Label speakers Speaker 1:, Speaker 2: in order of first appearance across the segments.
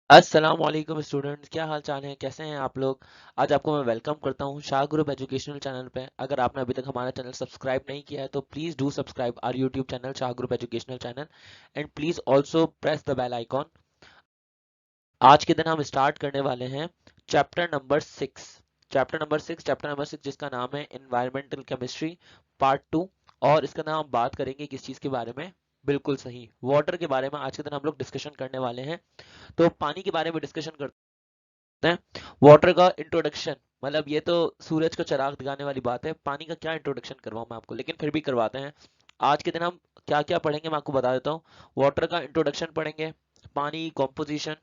Speaker 1: अस्सलाम वालेकुम स्टूडेंट्स, क्या हाल चाल है? कैसे हैं आप लोग? आज आपको मैं वेलकम करता हूं शाह ग्रुप एजुकेशनल चैनल पे। अगर आपने अभी तक हमारा चैनल सब्सक्राइब नहीं किया है तो please do subscribe our YouTube channel Shah group educational channel and please also press the bell icon. आज के दिन हम स्टार्ट करने वाले हैं चैप्टर नंबर 6। चैप्टर नंबर 6 जिसका नाम है एनवायरमेंटल केमिस्ट्री पार्ट 2। और इसका नाम हम बात करेंगे किस चीज़ के बारे में? बिल्कुल सही, वाटर के बारे में आज के दिन हम लोग डिस्कशन करने वाले हैं। तो पानी के बारे में डिस्कशन करते हैं। वाटर का इंट्रोडक्शन, मतलब ये तो सूरज को चिराग दिखाने वाली बात है। पानी का क्या इंट्रोडक्शन करवाऊं मैं आपको, लेकिन फिर भी करवाते हैं। आज के दिन हम क्या क्या पढ़ेंगे मैं आपको बता देता हूँ। वाटर का इंट्रोडक्शन पढ़ेंगे, पानी कॉम्पोजिशन,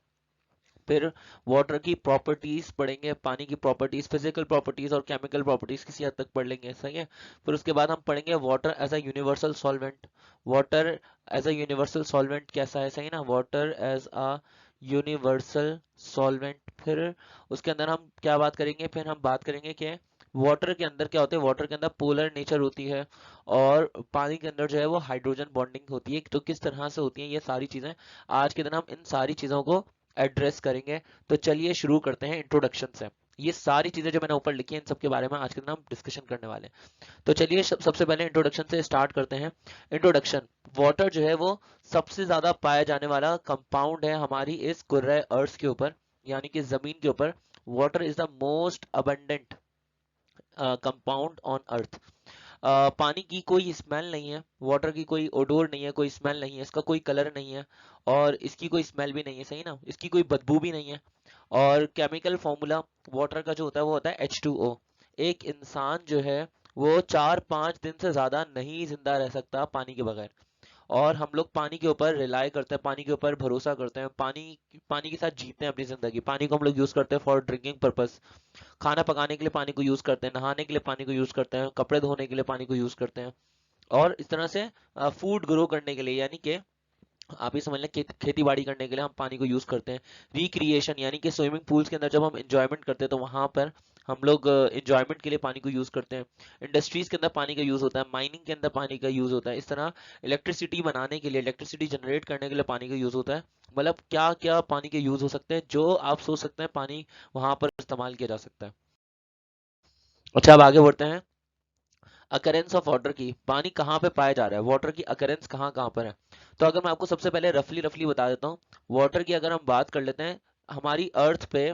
Speaker 1: फिर वाटर की प्रॉपर्टीज पढ़ेंगे, पानी की प्रॉपर्टीज, फिजिकल प्रॉपर्टीज और केमिकल प्रॉपर्टीज किसी हद तक पढ़ लेंगे, सही है। फिर उसके बाद हम पढ़ेंगे water as a universal solvent. Water as a universal solvent कैसा है, सही ना, water as a universal solvent. फिर उसके अंदर हम क्या बात करेंगे, फिर हम बात करेंगे कि वाटर के अंदर क्या होता है। वाटर के अंदर पोलर नेचर होती है और पानी के अंदर जो है वो हाइड्रोजन बॉन्डिंग होती है, तो किस तरह से होती है ये सारी चीजें आज के दिन हम इन सारी चीजों को एड्रेस करेंगे। तो चलिए शुरू करते हैं इंट्रोडक्शन से। ये सारी चीजें जो मैंने ऊपर लिखी हैं इन सब के बारे में आज के दिन हम डिस्कशन करने वाले हैं। तो चलिए सबसे पहले इंट्रोडक्शन से स्टार्ट करते हैं। इंट्रोडक्शन। वाटर जो है वो सबसे ज्यादा पाया जाने वाला कंपाउंड है हमारी इस कुर्रे अर्थ के ऊपर, यानी कि जमीन के ऊपर। Water is the most abundant compound on earth. पानी की कोई स्मेल नहीं है, वाटर की कोई ओडोर नहीं है, कोई स्मेल नहीं है, इसका कोई कलर नहीं है और इसकी कोई स्मेल भी नहीं है, सही ना, इसकी कोई बदबू भी नहीं है। और केमिकल फॉर्मूला वाटर का जो होता है वो होता है H2O। एक इंसान जो है वो 4-5 दिन से ज्यादा नहीं जिंदा रह सकता पानी के बगैर। और हम लोग पानी के ऊपर रिलाई करते हैं, पानी के ऊपर भरोसा करते हैं, पानी पानी के साथ जीते हैं अपनी जिंदगी। पानी को हम लोग यूज करते हैं फॉर ड्रिंकिंग पर्पस, खाना पकाने के लिए पानी को यूज करते हैं, नहाने के लिए पानी को यूज करते हैं, कपड़े धोने के लिए पानी को यूज करते हैं, और इस तरह से फूड ग्रो करने के लिए, यानी कि आप ये समझ लें खेती बाड़ी करने के लिए हम पानी को यूज करते हैं। रिक्रिएशन यानी कि स्विमिंग पूल्स के अंदर जब हम इंजॉयमेंट करते हैं तो वहां पर हम लोग इंजॉयमेंट के लिए पानी को यूज करते हैं। इंडस्ट्रीज के अंदर पानी का यूज होता है, माइनिंग के अंदर पानी का यूज होता है। इस तरह इलेक्ट्रिसिटी बनाने के लिए, इलेक्ट्रिसिटी जनरेट करने के लिए पानी का यूज होता है। मतलब क्या क्या पानी के यूज हो सकते हैं जो आप सोच सकते हैं, पानी वहां पर इस्तेमाल किया जा सकता है। अच्छा, अब आगे बढ़ते हैं। अकरेंस ऑफ वाटर की, पानी कहाँ पे पाया जा रहा है, वाटर की अकरेंस कहाँ कहाँ पर है। तो अगर मैं आपको सबसे पहले रफली रफली बता देता हूँ। वाटर की अगर हम बात कर लेते हैं, हमारी अर्थ पे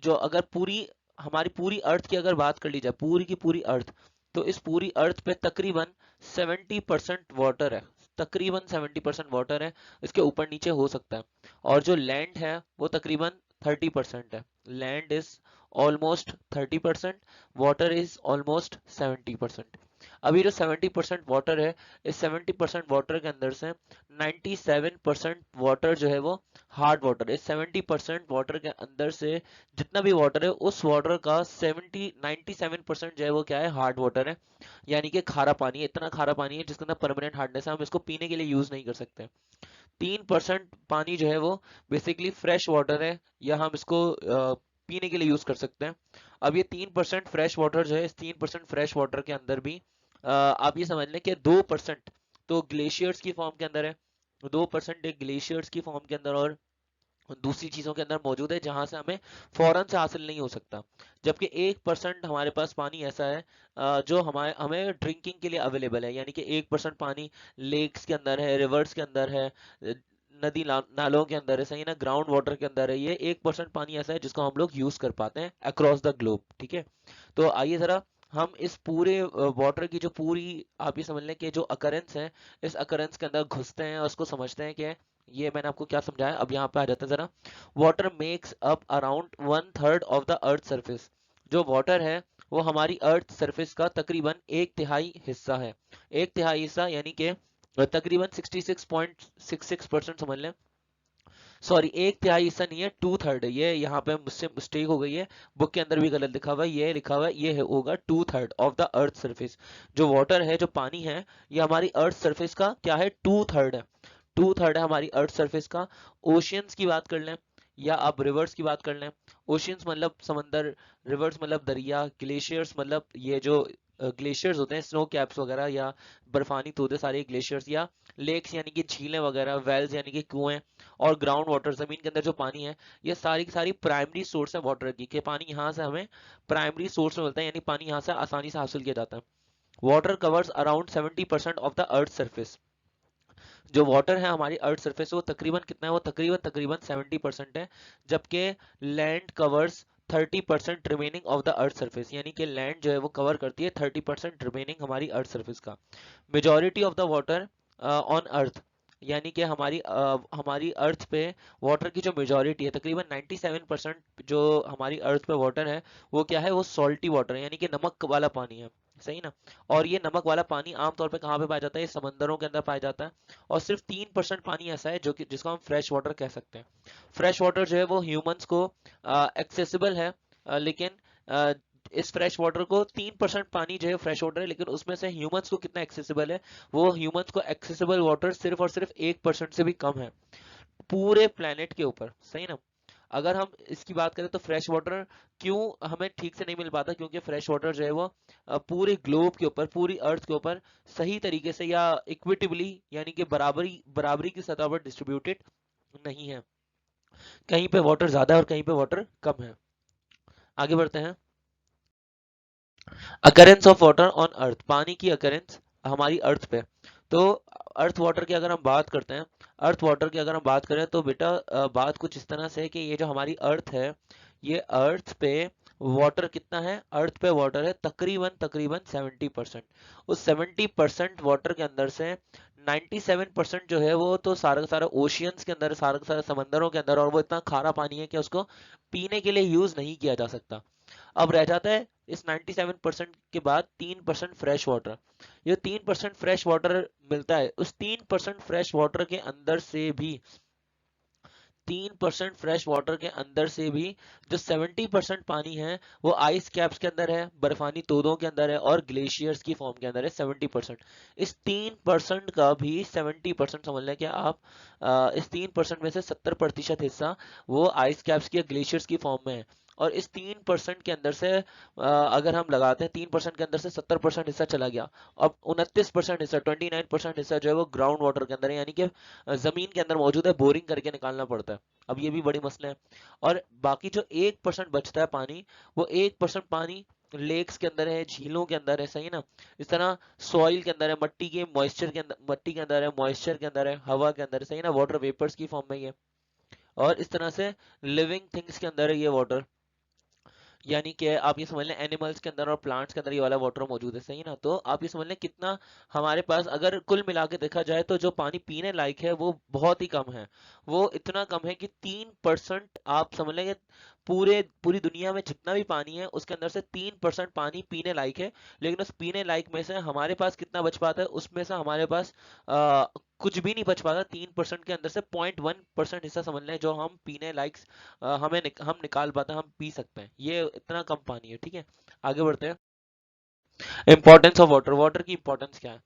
Speaker 1: जो अगर पूरी हमारी पूरी अर्थ की अगर बात कर ली जाए, पूरी की पूरी अर्थ, तो इस पूरी अर्थ पे तकरीबन 70% वाटर है। तकरीबन 70% वाटर है, इसके ऊपर नीचे हो सकता है। और जो लैंड है वो तकरीबन 30% है। Land is almost 30%, water is almost 70%। अब ये जो 70% वाटर है, इस 70% वाटर के अंदर से 97% वाटर जो है वो हार्ड वाटर है। 70% वाटर के अंदर से जितना भी वाटर है उस वाटर का 97% जो है वो क्या है, हार्ड वाटर है। यानी कि खारा पानी है, इतना खारा पानी है जिसके अंदर परमानेंट हार्डनेस है, हम इसको पीने के लिए यूज नहीं कर सकते। 3% पानी जो है वो बेसिकली फ्रेश वाटर है, या हम इसको पीने के लिए यूज कर सकते हैं। अब ये 3% फ्रेश वाटर जो है, इस 3% फ्रेश वाटर के अंदर भी आप ये समझ लें कि 2% तो ग्लेशियर्स की फॉर्म के अंदर है। 2% एक ग्लेशियर्स की फॉर्म के अंदर और दूसरी चीजों के अंदर मौजूद है जहां से हमें फौरन से हासिल नहीं हो सकता। जबकि 1% हमारे पास पानी ऐसा है जो हमारे हमें ड्रिंकिंग के लिए अवेलेबल है, यानी कि 1% पानी लेक्स के अंदर है, रिवर्स के अंदर है, नालों के अंदर है, सही ना, ग्राउंड वाटर के अंदर है। ये 1% पानी ऐसा है जिसको हम लोग यूज कर पाते हैं अक्रॉस द ग्लोब, ठीक है। तो आइए जरा हम इस पूरे वाटर की जो पूरी, आप ये समझ लें कि जो अकरेंस है, इस अकरेंस के अंदर घुसते हैं और उसको समझते हैं कि ये मैंने आपको क्या समझाया। अब यहाँ पे आ जाते हैं जरा। Water makes up around 1/3 of the earth surface. जो वाटर है वो हमारी अर्थ सरफेस का तकरीबन 1/3 हिस्सा है। 1/3 हिस्सा यानी कि तकरीबन 66.66% समझ लें। सॉरी, 1/3 हिस्सा नहीं है, 2/3 है। ये यहाँ पे मुझसे मिस्टेक हो गई है, बुक के अंदर भी गलत लिखा हुआ है। ये लिखा हुआ है, ये होगा 2/3 ऑफ द अर्थ सरफेस। जो वाटर है, जो पानी है, ये हमारी अर्थ सरफेस का क्या है, 2/3 है। 2/3 है हमारी अर्थ सरफेस का। ओशियंस की बात कर लें या आप रिवर्स की बात कर लें। ओशियंस मतलब समंदर, रिवर्स मतलब दरिया, ग्लेशियर्स मतलब ये जो ग्लेशियर्स होते हैं, स्नो कैप्स वगैरह या बर्फानी तोदे, सारे ग्लेशियर्स, या लेक्स यानी कि झीलें वगैरह, वेल्स यानी कि कुएं, और ग्राउंड वाटर, जमीन के अंदर जो पानी है, ये सारी की सारी प्राइमरी सोर्स है वाटर की, कि पानी यहाँ से हमें प्राइमरी सोर्स में मिलता है, यानी पानी यहाँ से आसानी से हासिल किया जाता है। Water covers around 70% of the earth surface. जो वाटर है हमारी अर्थ सरफेस, वो तकरीबन कितना है, वो तकरीबन 70% है, जबकि land covers 30% remaining of the earth surface, यानी कि लैंड जो है वो कवर करती है 30% रिमेनिंग हमारी अर्थ सरफेस का। Majority of the water on earth, यानी कि हमारी अर्थ पे वाटर की जो मेजॉरिटी है, तकरीबन 97% जो हमारी अर्थ पे वाटर है, वो क्या है, वो सॉल्टी वाटर है, यानी कि नमक वाला पानी है, सही ना। और ये नमक वाला पानी आमतौर पे कहाँ पे पाया जाता है, ये समंदरों के अंदर पाया जाता है। और सिर्फ 3% पानी ऐसा है जो कि जिसको हम फ्रेश वाटर कह सकते हैं। फ्रेश वाटर जो है वो ह्यूमंस को एक्सेसिबल है, लेकिन अ, इस फ्रेश वाटर को 3% पानी जो है फ्रेश वाटर है, लेकिन उसमें से ह्यूमंस को कितना एक्सेसिबल है, वो ह्यूमंस को एक्सेसिबल वाटर सिर्फ और सिर्फ 1% से भी कम है पूरे प्लेनेट के ऊपर, सही ना। अगर हम इसकी बात करें तो फ्रेश वाटर क्यों हमें ठीक से नहीं मिल पाता, क्योंकि फ्रेश वाटर जो है वो पूरे ग्लोब के ऊपर, पूरी अर्थ के ऊपर सही तरीके से या इक्विटेबली, यानी कि बराबरी बराबरी की सतह पर डिस्ट्रीब्यूटेड नहीं है। कहीं पे वाटर ज्यादा है और कहीं पे वाटर कम है। आगे बढ़ते हैं। Occurrence of water on earth, पानी की अकरेंस हमारी अर्थ पे। तो अर्थ वाटर की अगर हम बात करते हैं, अर्थ वाटर की अगर हम बात करें तो बेटा बात कुछ इस तरह से है कि ये जो हमारी अर्थ है, ये अर्थ पे वाटर कितना है, अर्थ पे वाटर है तकरीबन तकरीबन 70%। उस 70% वाटर के अंदर से 97% जो है वो तो सारा का सारा ओशियंस के अंदर, सारा का सारा समंदरों के अंदर, और वो इतना खारा पानी है कि उसको पीने के लिए यूज नहीं किया जा सकता। अब रह जाता है इस 97% के बाद 3% फ्रेश वाटर। ये 3% फ्रेश वाटर मिलता है, उस 3% फ्रेश वाटर के अंदर से भी 3% फ्रेश वाटर के अंदर से भी जो 70% पानी है वो आइस कैप्स के अंदर है, बर्फानी तोदों के अंदर है, और ग्लेशियर्स की फॉर्म के अंदर है 70%। इस 3% का भी 70% समझ लें कि आप इस 3% में से 70% हिस्सा वो आइस कैप्स की या ग्लेशियर्स की फॉर्म में है। और इस 3% के अंदर से अगर हम लगाते हैं, 3% के अंदर से 70% हिस्सा चला गया, अब 29% हिस्सा, 29% हिस्सा जो है वो ग्राउंड वाटर के अंदर है, यानी कि जमीन के अंदर मौजूद है, बोरिंग करके निकालना पड़ता है। अब ये भी बड़ी मसला है। और बाकी जो 1% बचता है पानी, वो 1% पानी लेक्स के अंदर है, झीलों के अंदर है, सही ना। इस तरह सॉइल के अंदर है, मट्टी के मॉइस्चर के अंदर, मट्टी के अंदर है, मॉइस्चर के अंदर है, हवा के अंदर है, सही ना, वाटर वेपर्स की फॉर्म में ही है। और इस तरह से लिविंग थिंग्स के अंदर है ये वाटर, यानी कि आप ये समझ लें एनिमल्स के अंदर और प्लांट्स के अंदर ये वाला वाटर मौजूद है, सही ना। तो आप ये समझ लें कितना हमारे पास अगर कुल मिला के देखा जाए तो जो पानी पीने लायक है वो बहुत ही कम है। वो इतना कम है कि 3% आप समझ लें कि पूरी दुनिया में जितना भी पानी है उसके अंदर से 3% पानी पीने लायक है। लेकिन उस पीने लायक में से हमारे पास कितना बच पाता है, उसमें से हमारे पास कुछ भी नहीं बच पाता। 3% के अंदर से 0.1% हिस्सा समझ लें जो हम पीने लायक हम निकाल पाते हैं, हम पी सकते हैं, ये इतना कम पानी है, ठीक है। आगे बढ़ते हैं। इंपॉर्टेंस ऑफ वाटर, वाटर की इंपॉर्टेंस क्या है।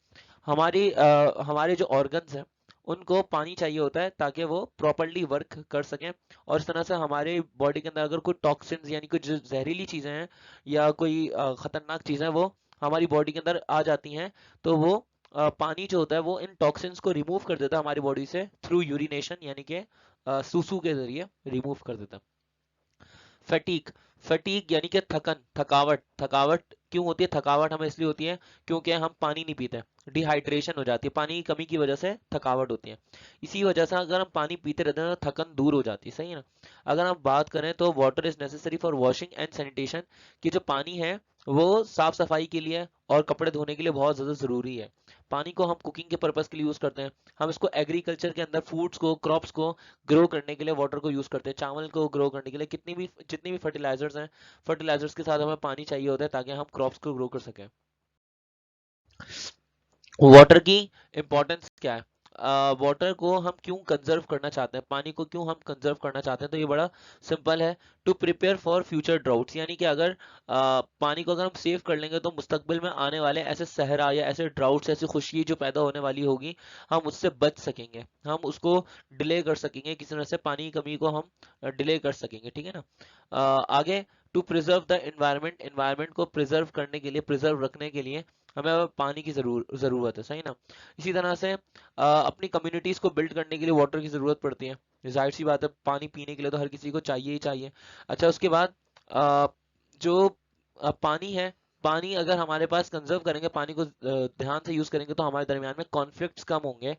Speaker 1: हमारे जो ऑर्गन्स हैं उनको पानी चाहिए होता है ताकि वो प्रॉपरली वर्क कर सकें। और इस तरह से हमारे बॉडी के अंदर अगर कोई टॉक्सिन्स यानी कुछ जहरीली चीजें हैं या कोई खतरनाक चीजें हैं, वो हमारी बॉडी के अंदर आ जाती हैं, तो वो पानी जो होता है वो इन टॉक्सिन्स को रिमूव कर देता है हमारी बॉडी से थ्रू यूरिनेशन, यानी कि सूसू के जरिए रिमूव कर देता है। फटीक, फटीक यानी कि थकन, थकावट। थकावट क्यों होती है, थकावट हमें इसलिए होती है क्योंकि हम पानी नहीं पीते, डिहाइड्रेशन हो जाती है, पानी की कमी की वजह से थकावट होती है। इसी वजह से अगर हम पानी पीते रहते हैं तो थकन दूर हो जाती है, सही है ना। अगर हम बात करें तो water is necessary for washing and sanitation, कि जो पानी है वो साफ सफाई के लिए और कपड़े धोने के लिए बहुत ज्यादा जरूरी है। पानी को हम कुकिंग के पर्पज के लिए यूज करते हैं, हम इसको एग्रीकल्चर के अंदर फूड्स को, क्रॉप्स को ग्रो करने के लिए वाटर को यूज करते हैं, चावल को ग्रो करने के लिए, जितनी भी फर्टिलाइजर्स हैं, फर्टिलाइजर्स के साथ हमें पानी चाहिए होता है ताकि हम क्रॉप्स को ग्रो कर सकें। वाटर की इंपॉर्टेंस क्या है, वाटर को हम क्यों कंजर्व करना चाहते हैं, पानी को क्यों हम कंजर्व करना चाहते हैं, तो ये बड़ा सिंपल है। To prepare for future droughts, यानी कि अगर पानी को अगर हम सेव कर लेंगे तो मुस्तकबिल में आने वाले ऐसे सहरा या ऐसे ड्राउट्स, ऐसी खुशी जो पैदा होने वाली होगी, हम उससे बच सकेंगे, हम उसको डिले कर सकेंगे, किसी तरह से पानी की कमी को हम डिले कर सकेंगे, ठीक है ना। आगे, to preserve the environment, environment को प्रिजर्व करने के लिए, प्रिजर्व रखने के लिए हमें पानी की जरूरत है, सही ना। इसी तरह से अपनी कम्युनिटीज को बिल्ड करने के लिए वाटर की जरूरत पड़ती है। जाहिर सी बात है, पानी पीने के लिए तो हर किसी को चाहिए ही चाहिए। अच्छा, उसके बाद अ, जो पानी है, पानी अगर हमारे पास कंजर्व करेंगे, पानी को ध्यान से यूज करेंगे, तो हमारे दरमियान में कॉन्फ्लिक्ट्स कम होंगे।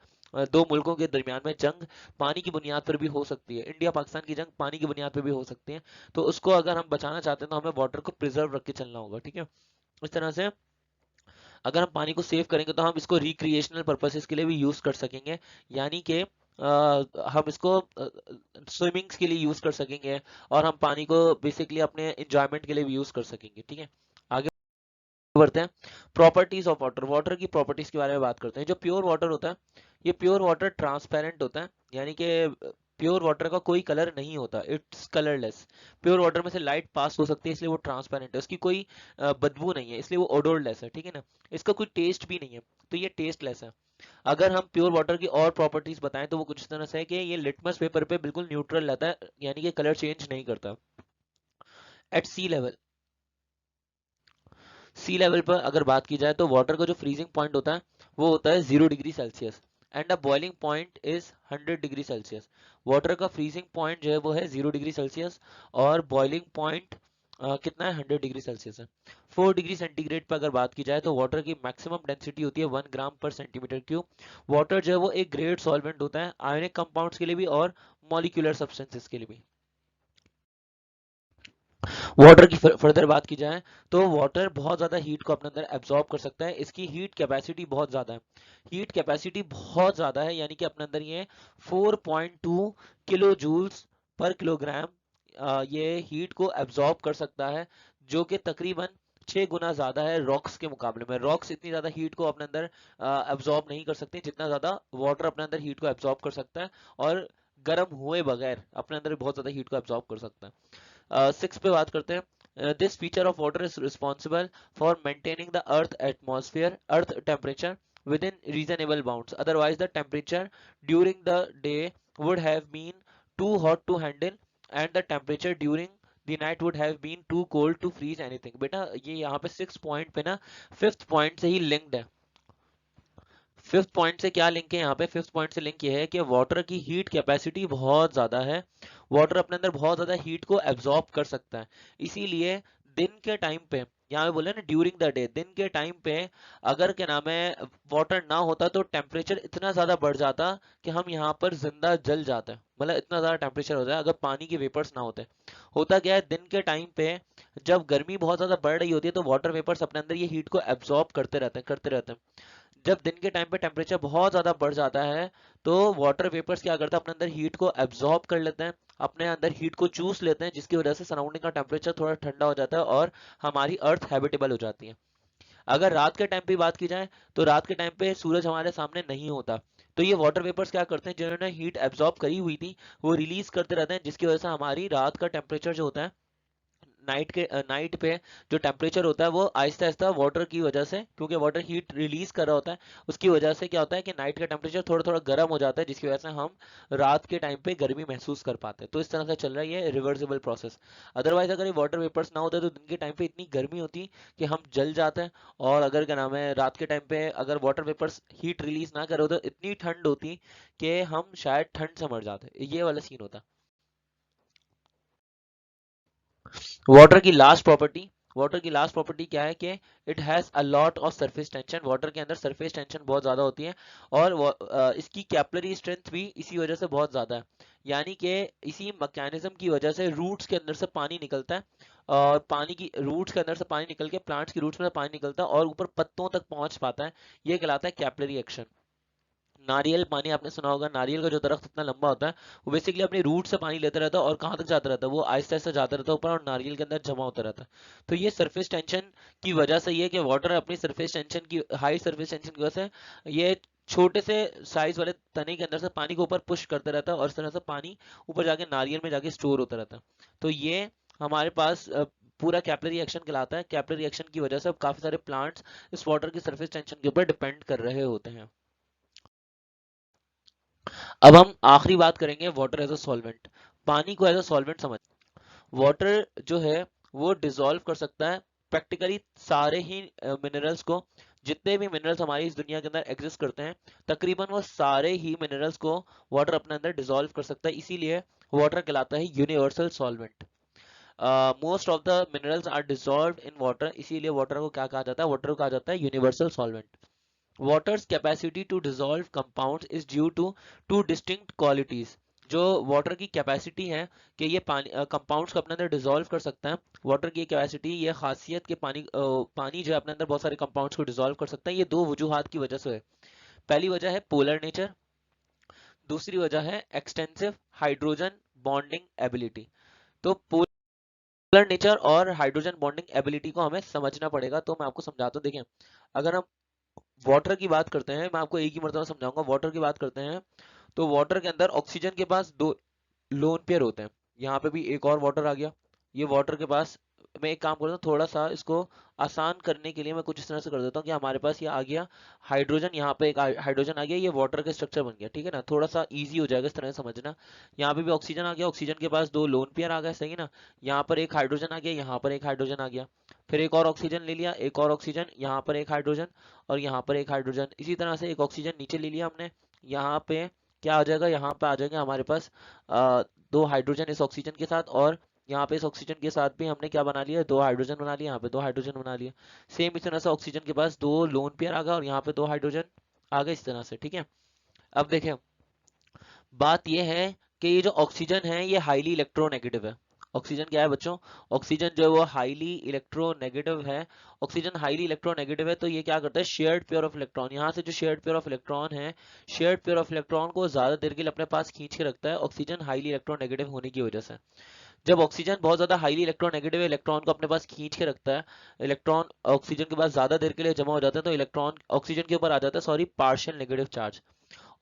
Speaker 1: दो मुल्कों के दरमियान में जंग पानी की बुनियाद पर भी हो सकती है, इंडिया पाकिस्तान की जंग पानी की बुनियाद पर भी हो सकती है। तो उसको अगर हम बचाना चाहते हैं तो हमें वाटर को प्रिजर्व रख के चलना होगा, ठीक है। इस तरह से अगर हम पानी को सेव करेंगे तो हम इसको रिक्रिएशनल पर्पसेस के लिए भी यूज कर सकेंगे, यानी कि हम इसको स्विमिंग्स के लिए यूज कर सकेंगे, और हम पानी को बेसिकली अपने इंजॉयमेंट के लिए भी यूज कर सकेंगे, ठीक है। आगे बढ़ते हैं। प्रॉपर्टीज ऑफ वाटर, वाटर की प्रॉपर्टीज के बारे में बात करते हैं। जो प्योर वाटर होता है, ये प्योर वाटर ट्रांसपेरेंट होता है, यानी कि प्योर वाटर का कोई कलर नहीं होता, इट्स कलरलेस। प्योर वाटर में से लाइट पास हो सकती है, इसलिए वो ट्रांसपेरेंट है। उसकी कोई बदबू नहीं है, इसलिए वो ओडोरलेस है, ठीक है ना। इसका कोई टेस्ट भी नहीं है, तो ये टेस्टलेस है। अगर हम प्योर वाटर की और प्रॉपर्टीज बताएं तो वो कुछ इस तरह से है कि ये लिटमस पेपर पे बिल्कुल न्यूट्रल रहता है, यानी कि कलर चेंज नहीं करता। एट सी लेवल, सी लेवल पर अगर बात की जाए तो वाटर का जो फ्रीजिंग पॉइंट होता है वो होता है 0 degree Celsius, and a boiling point is 100 degree Celsius. Water का फ्रीजिंग पॉइंट जो है वो है 0 डिग्री सेल्सियस, और बॉइलिंग पॉइंट कितना है, 100 डिग्री सेल्सियस है। 4 डिग्री सेंटीग्रेड पर अगर बात की जाए तो वाटर की मैक्सिमम डेंसिटी होती है 1 ग्राम पर सेंटीमीटर क्यूब। वाटर जो है वो एक ग्रेड सॉल्वेंट होता है, आयनिक कंपाउंड्स के लिए भी और मॉलिक्यूलर सब्सटेंसेस के लिए भी। वाटर की फर्दर बात की जाए तो वाटर बहुत ज़्यादा हीट को अपने अंदर एब्जॉर्ब कर सकता है, इसकी हीट कैपेसिटी बहुत ज़्यादा है। हीट कैपेसिटी बहुत ज़्यादा है, यानी कि अपने अंदर ये 4.2 किलो जूल्स पर किलोग्राम ये हीट को एब्जॉर्ब कर सकता है, जो कि तकरीबन 6 गुना ज़्यादा है रॉक्स के मुकाबले में। रॉक्स इतनी ज़्यादा हीट को अपने अंदर एब्जॉर्ब नहीं कर सकते जितना ज़्यादा वाटर अपने अंदर हीट को एब्जॉर्ब कर सकता है, और गर्म हुए बगैर अपने अंदर बहुत ज़्यादा हीट को एब्जॉर्ब कर सकता है। 6 पे बात करते हैं। This feature of water is responsible for maintaining the earth atmosphere earth temperature within reasonable bounds, otherwise the temperature during the day would have been too hot to handle, and the temperature during the night would have been too cold to freeze anything। बेटा ये यहाँ पे 6 point पे ना 5th point से ही linked है। 5th point से क्या लिंक है यहाँ पे, 5th पॉइंट से लिंक ये है कि वाटर की हीट कैपेसिटी बहुत ज़्यादा है, वाटर अपने अंदर बहुत ज़्यादा हीट को एब्जॉर्ब कर सकता है। इसीलिए दिन के टाइम पे, यहाँ पे बोले ना ड्यूरिंग द डे, दिन के टाइम पे अगर क्या नाम है वाटर ना होता तो टेम्परेचर इतना ज़्यादा बढ़ जाता कि हम यहाँ पर जिंदा जल जाते हैं, मतलब इतना ज़्यादा टेम्परेचर हो जाए अगर पानी के वेपर्स ना होते। होता क्या है, दिन के टाइम पे जब गर्मी बहुत ज़्यादा बढ़ रही होती है तो वाटर वेपर्स अपने अंदर ये हीट को एब्जॉर्ब करते रहते हैं। जब दिन के टाइम पे टेम्परेचर बहुत ज़्यादा बढ़ जाता है तो वाटर वेपर्स क्या करता है, अपने अंदर हीट को एब्जॉर्ब कर लेते हैं, अपने अंदर हीट को चूस लेते हैं, जिसकी वजह से सराउंडिंग का टेम्परेचर थोड़ा ठंडा हो जाता है और हमारी अर्थ हैबिटेबल हो जाती है। अगर रात के टाइम पे बात की जाए तो रात के टाइम पे सूरज हमारे सामने नहीं होता, तो ये वाटर वेपर्स क्या करते हैं, जिन्होंने हीट एब्जॉर्ब करी हुई थी वो रिलीज करते रहते हैं, जिसकी वजह से हमारी रात का टेम्परेचर जो होता है नाइट पे जो टेम्परेचर होता है वो आहिस्ता आहिस्ता वाटर की वजह से, क्योंकि वाटर हीट रिलीज कर रहा होता है, उसकी वजह से क्या होता है कि नाइट का टेम्परेचर थोड़ा थोड़ा गर्म हो जाता है, जिसकी वजह से हम रात के टाइम पे गर्मी महसूस कर पाते हैं। तो इस तरह से चल रहा है ये रिवर्सिबल प्रोसेस। अदरवाइज अगर ये वाटर वेपर्स ना होते तो दिन के टाइम पे इतनी गर्मी होती कि हम जल जाते हैं, और अगर क्या नाम है रात के टाइम पे अगर वाटर वेपर्स हीट रिलीज ना करे तो इतनी ठंड होती कि हम शायद ठंड से मर जाते, ये वाला सीन होता। वाटर की लास्ट प्रॉपर्टी, वाटर की लास्ट प्रॉपर्टी क्या है कि it has a lot of surface tension. Water के अंदर सरफेस टेंशन बहुत ज्यादा होती है, और इसकी कैपिलरी स्ट्रेंथ भी इसी वजह से बहुत ज्यादा है, यानी कि इसी मैकेनिज्म की वजह से रूट्स के अंदर से पानी निकलता है, और पानी की रूट्स के अंदर से पानी निकल के प्लांट्स की रूट्स में से पानी निकलता है और ऊपर पत्तों तक पहुंच पाता है। ये कहलाता है कैपिलरी एक्शन। नारियल पानी आपने सुना होगा, नारियल का जो दरख्त इतना लंबा होता है वो बेसिकली अपनी रूट से पानी लेता रहता है, और कहाँ तक जाता रहता है, वो आहिस्ता आहिस्ता जाता रहता है ऊपर, और नारियल के अंदर जमा होता रहता है। तो ये सरफेस टेंशन की वजह से ये कि वाटर अपनी सरफेस टेंशन की हाई सरफेस टेंशन की वजह से ये छोटे से साइज वाले तने के अंदर से पानी को ऊपर पुश करते रहता है, और इस तरह से पानी ऊपर जाके नारियल में जाके स्टोर होता रहता है। तो ये हमारे पास पूरा कैपिलरी एक्शन कहलाता है। कैपिलरी एक्शन की वजह से अब काफी सारे प्लांट्स इस वाटर की सरफेस टेंशन के ऊपर डिपेंड कर रहे होते हैं। अब हम आखिरी बात करेंगे वाटर एज अ सॉल्वेंट। पानी को एज अ सॉल्वेंट समझ, वाटर जो है वो डिसॉल्व कर सकता है प्रैक्टिकली सारे ही मिनरल्स को, जितने भी मिनरल्स हमारी इस दुनिया के अंदर एग्जिस्ट करते हैं, तकरीबन वो सारे ही मिनरल्स को वाटर अपने अंदर डिसॉल्व कर सकता है, इसीलिए वाटर कहलाता है universal solvent. Most of the minerals are dissolved in water, इसीलिए वाटर को क्या कहा जाता है, वाटर को कहा जाता है universal solvent. Water's capacity to dissolve compounds is due to two distinct qualities. जो वाटर की कैपेसिटी है कि ये पानी कंपाउंड्स को अपने अंदर डिसॉल्व कर सकता है, वाटर की कैपेसिटी, ये खासियत के पानी जो है अपने अंदर बहुत सारे कंपाउंड्स को डिसॉल्व कर सकता है, ये दो वजूहात की वजह से है। पहली वजह है पोलर नेचर, दूसरी वजह है एक्सटेंसिव हाइड्रोजन बॉन्डिंग एबिलिटी। तो पोलर नेचर और हाइड्रोजन बॉन्डिंग एबिलिटी को हमें समझना पड़ेगा, तो मैं आपको समझाता हूँ। देखें, अगर हम वाटर की बात करते हैं, मैं आपको एक ही मरतबा समझाऊंगा, वाटर की बात करते हैं तो वाटर के अंदर ऑक्सीजन के पास दो लोन पेयर होते हैं। यहाँ पे भी एक और वाटर आ गया, ये वाटर के पास, मैं एक काम करता हूँ, थोड़ा सा इसको आसान करने के लिए मैं कुछ इस तरह से कर देता हूँ कि हमारे पास ये आ गया हाइड्रोजन, यहाँ पे एक हाइड्रोजन आ गया, ये वाटर का स्ट्रक्चर बन गया, ठीक है ना, थोड़ा सा इजी हो जाएगा इस तरह से समझना। यहाँ पे भी ऑक्सीजन आ गया, ऑक्सीजन के पास दो लोन पेयर आ गए, सही ना, यहाँ पर एक हाइड्रोजन आ गया, यहाँ पर एक हाइड्रोजन आ गया, फिर एक और ऑक्सीजन ले लिया, एक और ऑक्सीजन, यहाँ पर एक हाइड्रोजन और यहाँ पर एक हाइड्रोजन, इसी तरह से एक ऑक्सीजन नीचे ले लिया हमने, यहाँ पे क्या आ जाएगा, यहाँ पे आ जाएगा हमारे पास दो हाइड्रोजन इस ऑक्सीजन के साथ, और यहाँ पे इस ऑक्सीजन के साथ भी हमने क्या बना लिया, दो हाइड्रोजन बना लिया, यहाँ पे दो हाइड्रोजन बना लिया। सेम इस तरह से ऑक्सीजन के पास दो लोन पेयर आ गया और यहाँ पे दो हाइड्रोजन आ गए, इस तरह से, ठीक है। अब देखें, बात यह है कि ये जो ऑक्सीजन है ये हाईली इलेक्ट्रोनेगेटिव है। ऑक्सीजन क्या है बच्चों, ऑक्सीजन जो है वो हाईली इलेक्ट्रोनेगेटिव है। ऑक्सीजन हाईली इलेक्ट्रोनेगेटिव है तो ये क्या करता है, शेयर्ड पेयर ऑफ इलेक्ट्रॉन, यहाँ से जो शेयर्ड पेयर ऑफ इलेक्ट्रॉन है, शेयर्ड पेयर ऑफ इलेक्ट्रॉन को ज्यादा देर के लिए अपने पास खींच के रखता है, ऑक्सीजन हाईली इलेक्ट्रोनेगेटिव होने की वजह से। जब ऑक्सीजन बहुत ज्यादा हाईली इलेक्ट्रोनेगेटिव इलेक्ट्रॉन को अपने पास खींच के रखता है, इलेक्ट्रॉन ऑक्सीजन के पास ज्यादा देर के लिए जमा हो जाता है, तो इलेक्ट्रॉन ऑक्सीजन के ऊपर आ जाता है, sorry, partial negative charge.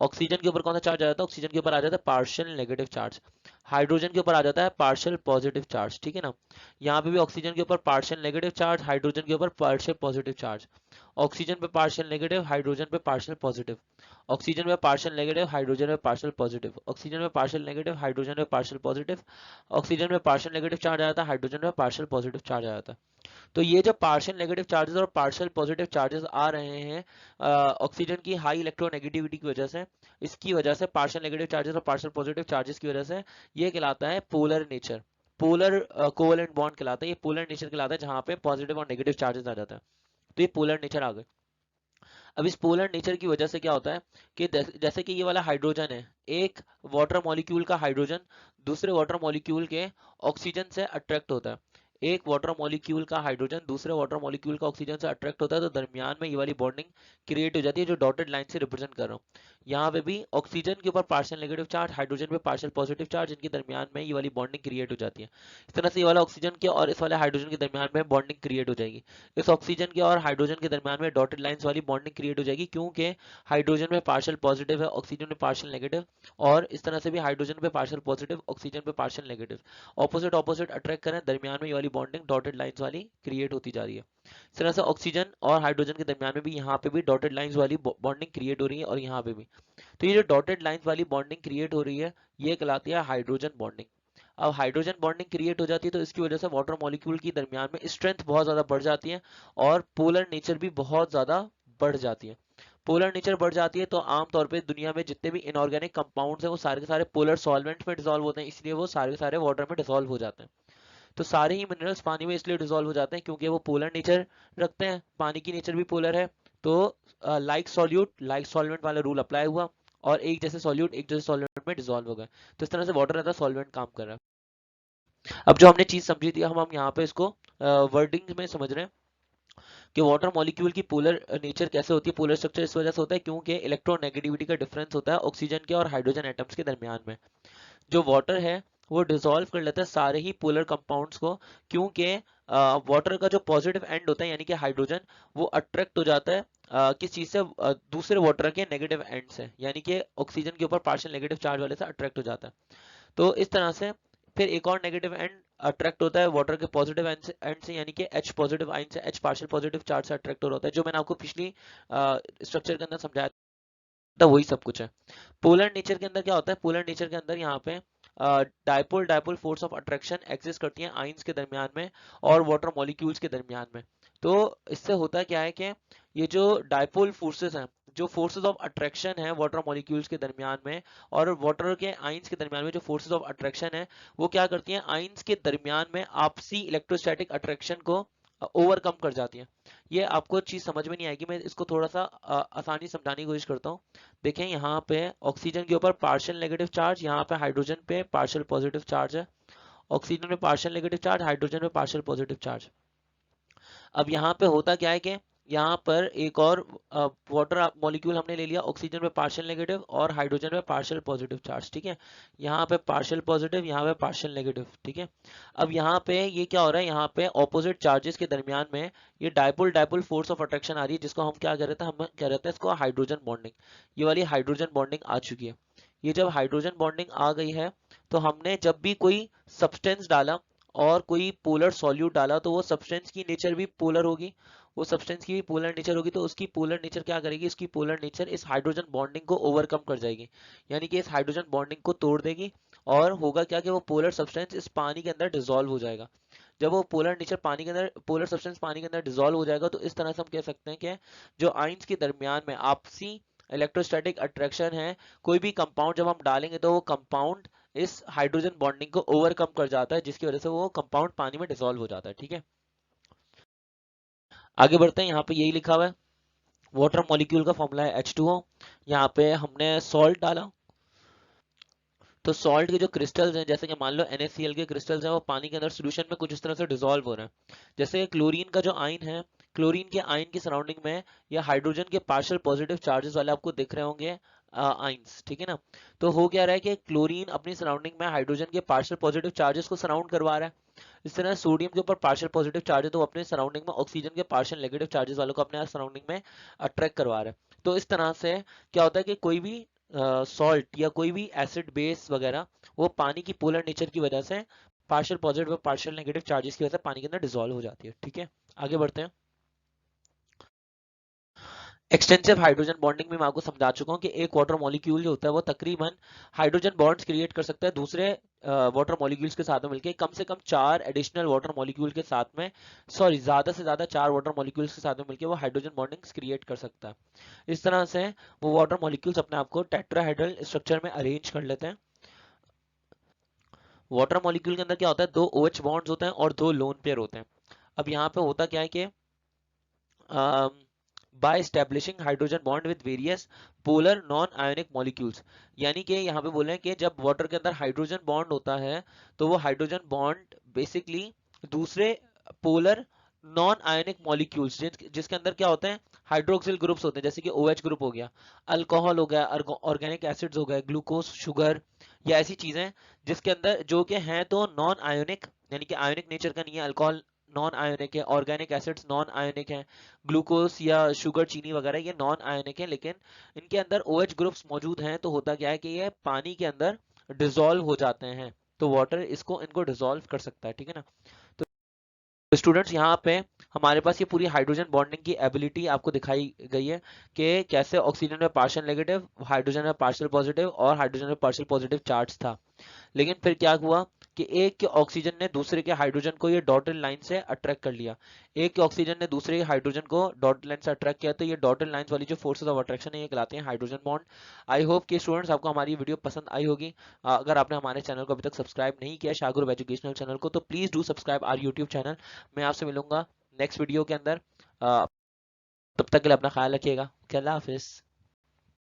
Speaker 1: Oxygen के ऊपर कौन सा चार्ज आ जाता है, ऑक्सीजन के ऊपर आ जाता है पार्शियल नेगेटिव चार्ज। हाइड्रोजन के ऊपर आ जाता है पार्शियल पॉजिटिव चार्ज, ठीक है ना। यहाँ पे भी ऑक्सीजन के ऊपर पार्शियल नेगेटिव चार्ज, हाइड्रोजन के ऊपर पार्शियल पॉजिटिव चार्ज। ऑक्सीजन पे पार्शियल नेगेटिव, हाइड्रोजन पे पार्शियल पॉजिटिव। ऑक्सीजन में पार्शियल नेगेटिव, हाइड्रोजन में पार्शियल पॉजिटिव। ऑक्सीजन में पार्शियल नेगेटिव, हाइड्रोजन में पार्शियल पॉजिटिव। ऑक्सीजन में पार्शियल नेगेटिव चार्ज आ जाता है, हाइड्रोजन में पार्शियल पॉजिटिव चार्ज आ जाता है। तो ये जो पार्शियल नेगेटिव चार्जेस और पार्शियल पॉजिटिव चार्जेस आ रहे हैं ऑक्सीजन की हाई इलेक्ट्रोनेगेटिविटी की वजह से, इसकी वजह से पार्शियल नेगेटिव चार्जेस और पार्शियल पॉजिटिव चार्जेस की वजह से, ये कहलाता है polar nature. Polar covalent bond कहलाता है, ये पोलर नेचर कहलाता है, जहां पे पॉजिटिव और नेगेटिव चार्जेस आ जाता है, तो ये पोलर नेचर आ गए। अब इस पोलर नेचर की वजह से क्या होता है कि जैसे कि ये वाला हाइड्रोजन है, एक वाटर मॉलिक्यूल का हाइड्रोजन दूसरे वाटर मॉलिक्यूल के ऑक्सीजन से अट्रैक्ट होता है, एक वाटर मॉलिक्यूल का हाइड्रोजन दूसरे वाटर मॉलिक्यूल का ऑक्सीजन से अट्रैक्ट होता है, तो दरमियान में ये वाली बॉन्डिंग क्रिएट हो जाती है, जो डॉटेड लाइन से रिप्रेजेंट कर रहा हूँ। यहाँ पे भी ऑक्सीजन के ऊपर पार्शियल नेगेटिव चार्ज, हाइड्रोजन पे पार्शियल पॉजिटिव चार्ज, इनके दरमियान में ये वाली बॉन्डिंग क्रिएट हो जाती है। इस तरह से ये वाला ऑक्सीजन के और इस वाले हाइड्रोजन के दरमियान में बॉन्डिंग क्रिएट हो जाएगी। इस ऑक्सीजन के और हाइड्रोजन के दरमियान में डॉटेड लाइंस वाली बॉन्डिंग क्रिएट हो जाएगी, क्योंकि हाइड्रोजन में पार्शियल पॉजिटिव है, ऑक्सीजन में पार्शियल नेगेटिव, और इस तरह से भी हाइड्रोजन पे पार्शियल पॉजिटिव, ऑक्सीजन पे partial negative, opposite opposite attract करें, दरमियान में ये वाली बॉन्डिंग डॉटेड लाइंस वाली क्रिएट होती जा रही है। इस तरह से ऑक्सीजन और हाइड्रोजन के दरमियान में भी यहाँ पे भी डॉटेड लाइंस वाली बॉन्डिंग क्रिएट हो रही है, और यहाँ पे भी। तो ये जो डॉटेड लाइंस वाली बॉन्डिंग क्रिएट हो रही है, ये कहलाती है हाइड्रोजन बॉन्डिंग। अब हाइड्रोजन बॉन्डिंग क्रिएट हो जाती है तो इसकी वजह से वाटर मॉलिक्यूल की दरमियान में स्ट्रेंथ बहुत ज्यादा बढ़ जाती है, और पोलर नेचर भी बहुत ज्यादा बढ़ जाती है। पोलर नेचर बढ़ जाती है तो आमतौर पे दुनिया में जितने भी इनऑर्गेनिक कंपाउंड्स हैं वो सारे के सारे पोलर सॉल्वेंट में डिसॉल्व होते हैं, इसलिए वो सारे के सारे वाटर में डिसॉल्व हो जाते हैं। तो सारे ही मिनरल्स पानी में इसलिए डिसॉल्व हो जाते हैं क्योंकि वो पोलर नेचर रखते हैं, पानी की नेचर भी पोलर है। तो लाइक सॉल्यूट लाइक सॉल्वेंट वाला रूल अप्लाई हुआ, और एक जैसे सॉल्यूट एक जैसे सॉल्वेंट में डिसॉल्व हो गए, तो इस तरह से वाटर एज अ सॉल्वेंट काम कर रहा है। अब जो हमने चीज समझी थी, हम यहाँ पे इसको वर्डिंग में समझ रहे हैं कि वाटर मॉलिक्यूल की पोलर नेचर कैसे होती है। पोलर स्ट्रक्चर इस वजह से होता है क्योंकि इलेक्ट्रोनेगेटिविटी का डिफरेंस होता है ऑक्सीजन के और हाइड्रोजन एटम्स के दरमियान में। जो वाटर है वो डिसॉल्व कर लेता है सारे ही पोलर कंपाउंड्स को, क्योंकि वाटर का जो पॉजिटिव एंड होता है यानी कि हाइड्रोजन, वो अट्रैक्ट हो जाता है किस चीज से, दूसरे वाटर के नेगेटिव एंड से, यानी कि ऑक्सीजन के ऊपर पार्शियल नेगेटिव चार्ज वाले से अट्रैक्ट हो जाता है। तो इस तरह से फिर एक और नेगेटिव एंड अट्रैक्ट होता है वाटर के पॉजिटिव एंड से यानी कि H पॉजिटिव आयन से, H पार्शियल पॉजिटिव चार्ज से अट्रैक्ट हो रहा होता है, जो मैंने आपको पिछली स्ट्रक्चर के अंदर समझाया था, वही सब कुछ है। पोलर नेचर के अंदर क्या होता है, पोलर नेचर के अंदर यहाँ पे dipole dipole force of attraction exist करती है आइंस के दरमियान में और वाटर मॉलिक्यूल्स के दरमियान में। तो इससे होता क्या है कि ये जो डायपोल फोर्सेस हैं, जो फोर्सेस ऑफ अट्रैक्शन है वाटर मॉलिक्यूल्स के दरमियान में और वाटर के आइंस के दरमियान में, जो फोर्सेस ऑफ अट्रैक्शन है वो क्या करती हैं, आइंस के दरमियान में आपसी इलेक्ट्रोस्टैटिक अट्रैक्शन को ओवरकम कर जाती हैं। ये आपको चीज समझ में नहीं आएगी, मैं इसको थोड़ा सा आसानी समझाने की कोशिश करता हूँ। देखें यहाँ पे ऑक्सीजन के ऊपर पार्शियल नेगेटिव चार्ज, यहाँ पे हाइड्रोजन पे पार्शियल पॉजिटिव चार्ज है। ऑक्सीजन में पार्शियल नेगेटिव चार्ज, हाइड्रोजन में पार्शियल पॉजिटिव चार्ज। अब यहाँ पे होता क्या है कि यहाँ पर एक और वाटर मॉलिक्यूल हमने ले लिया, ऑक्सीजन में पार्शियल नेगेटिव और हाइड्रोजन में पार्शियल पॉजिटिव चार्ज, ठीक है। यहाँ पे पार्शियल पॉजिटिव, यहाँ पे पार्शियल नेगेटिव, ठीक है। अब यहाँ पे ये क्या हो रहा है, यहाँ पे ऑपोजिट चार्जेस के दरमियान में ये dipole dipole force of attraction आ रही है, जिसको हम क्या कह रहे थे, हम कह रहे थे इसको हाइड्रोजन बॉन्डिंग। ये वाली हाइड्रोजन बॉन्डिंग आ चुकी है। ये जब हाइड्रोजन बॉन्डिंग आ गई है तो हमने जब भी कोई सब्सटेंस डाला और कोई पोलर सॉल्यूट डाला तो वो सब्सटेंस की नेचर भी पोलर होगी, वो सब्सटेंस की भी पोलर नेचर होगी, तो उसकी पोलर नेचर क्या करेगी, उसकी पोलर नेचर इस हाइड्रोजन बॉन्डिंग को ओवरकम कर जाएगी, यानी कि इस हाइड्रोजन बॉन्डिंग को तोड़ देगी। और होगा क्या कि वो पोलर सब्सटेंस इस पानी के अंदर डिसॉल्व हो जाएगा। जब वो पोलर नेचर पानी के अंदर, पोलर सब्सटेंस पानी के अंदर डिसॉल्व हो जाएगा तो इस तरह से हम कह सकते हैं कि जो आइंस के दरमियान में आपसी इलेक्ट्रोस्टैटिक अट्रैक्शन है, कोई भी कंपाउंड जब हम डालेंगे तो वो कंपाउंड इस हाइड्रोजन बॉन्डिंग को ओवरकम कर जाता है, जिसकी वजह से वो कंपाउंड पानी में डिसॉल्व हो जाता है, ठीक है। आगे बढ़ते हैं, यहाँ पे यही लिखा हुआ है, वाटर मॉलिक्यूल का फॉर्मूला है H2O। यहाँ पे हमने सॉल्ट डाला, तो सॉल्ट के जो क्रिस्टल्स हैं, जैसे कि मान लो NaCl के क्रिस्टल्स हैं, वो पानी के अंदर सोल्यूशन में कुछ इस तरह से डिसॉल्व हो रहे हैं। जैसे क्लोरीन का जो आयन है, क्लोरीन के आयन की सराउंडिंग में या हाइड्रोजन के पार्शियल पॉजिटिव चार्जेस वाले आपको दिख रहे होंगे आइंस, ठीक है ना। तो हो क्या रहा है कि क्लोरीन अपनी सराउंडिंग में हाइड्रोजन के पार्शियल पॉजिटिव चार्जेस को सराउंड करवा रहा है। इस तरह सोडियम के ऊपर पार्शियल पॉजिटिव चार्ज है तो वो अपने सराउंडिंग में ऑक्सीजन के पार्शियल नेगेटिव चार्जेस वालों को अपने सराउंडिंग में अट्रैक्ट करवा रहा है। तो इस तरह से क्या होता है कि कोई भी सॉल्ट या कोई भी एसिड बेस वगैरह, वो पानी की पोलर नेचर की वजह से पार्शियल पॉजिटिव और पार्शियल नेगेटिव चार्जेस की वजह से पानी के अंदर डिसॉल्व हो जाती है, ठीक है। आगे बढ़ते हैं। एक्सटेंसिव हाइड्रोजन बॉन्डिंग में मैं आपको समझा चुका हूँ कि एक वाटर मॉलिक्यूल जो होता है वो तकरीबन हाइड्रोजन बॉन्ड्स क्रिएट कर सकता है दूसरे वाटर मॉलिक्यूल्स के साथ में मिलकर, कम से कम 4 एडिशनल वाटर मॉलिक्यूल के साथ में, सॉरी ज्यादा से ज्यादा 4 वाटर मॉलिक्यूल्स के साथ में मिलकर वो हाइड्रोजन बॉन्डिंग्स क्रिएट कर सकता है। इस तरह से वो वाटर मॉलिक्यूल्स अपने आप को टेट्राहेड्रल स्ट्रक्चर में अरेंज कर लेते हैं। वाटर मॉलिक्यूल के अंदर क्या होता है, 2 OH बॉन्ड्स होते हैं और 2 लोन पेयर होते हैं। अब यहाँ पे होता क्या है कि by establishing hydrogen bond with various polar non ionic molecules, यानी कि यहाँ पे बोल रहे हैं कि जब वाटर के अंदर हाइड्रोजन बॉन्ड होता है तो वो हाइड्रोजन बॉन्ड बेसिकली दूसरे पोलर नॉन आयोनिक मॉलिक्यूल्स जिसके अंदर क्या होते हैं, हाइड्रोक्सिल ग्रुप्स होते हैं, जैसे कि OH ग्रुप हो गया, अल्कोहल हो गया, ऑर्गेनिक एसिड्स हो गए, ग्लूकोज, शुगर, या ऐसी चीजें जिसके अंदर जो कि हैं तो नॉन आयोनिक, यानी कि आयोनिक नेचर का नहीं है। अल्कोहल नॉन आयोनिक है, ऑर्गेनिक एसिड्स नॉन आयोनिक है, ग्लूकोज या शुगर, चीनी वगैरह ये नॉन आयोनिक है, लेकिन इनके अंदर OH ग्रुप्स मौजूद हैं। तो होता क्या है कि ये पानी के अंदर डिसॉल्व हो जाते हैं, तो वाटर इसको इनको डिसॉल्व कर सकता है, ठीक है ना। तो स्टूडेंट्स यहाँ पे हमारे पास ये पूरी हाइड्रोजन बॉन्डिंग की एबिलिटी आपको दिखाई गई है कि कैसे ऑक्सीजन में पार्शियल नेगेटिव, हाइड्रोजन में पार्शियल पॉजिटिव और हाइड्रोजन में पार्शियल पॉजिटिव चार्ज था। लेकिन फिर क्या हुआ कि एक के ऑक्सीजन ने दूसरे के हाइड्रोजन को ये डॉटेड लाइन से अट्रैक्ट कर लिया, एक के ऑक्सीजन ने दूसरे के हाइड्रोजन को डॉटेड लाइन से अट्रैक्ट किया, तो ये डॉटेड लाइंस वाली जो फोर्सेस ऑफ अट्रैक्शन है ये कहलाते हैं हाइड्रोजन बॉन्ड। आई होप कि स्टूडेंट्स आपको हमारी वीडियो पसंद आई होगी। अगर आपने हमारे चैनल को अभी तक सब्सक्राइब नहीं किया शाह ग्रुप एजुकेशनल चैनल को, तो please do subscribe our YouTube channel. मैं आपसे मिलूंगा नेक्स्ट वीडियो के अंदर। तब तक के लिए अपना ख्याल रखिएगा। अल्लाह हाफिज।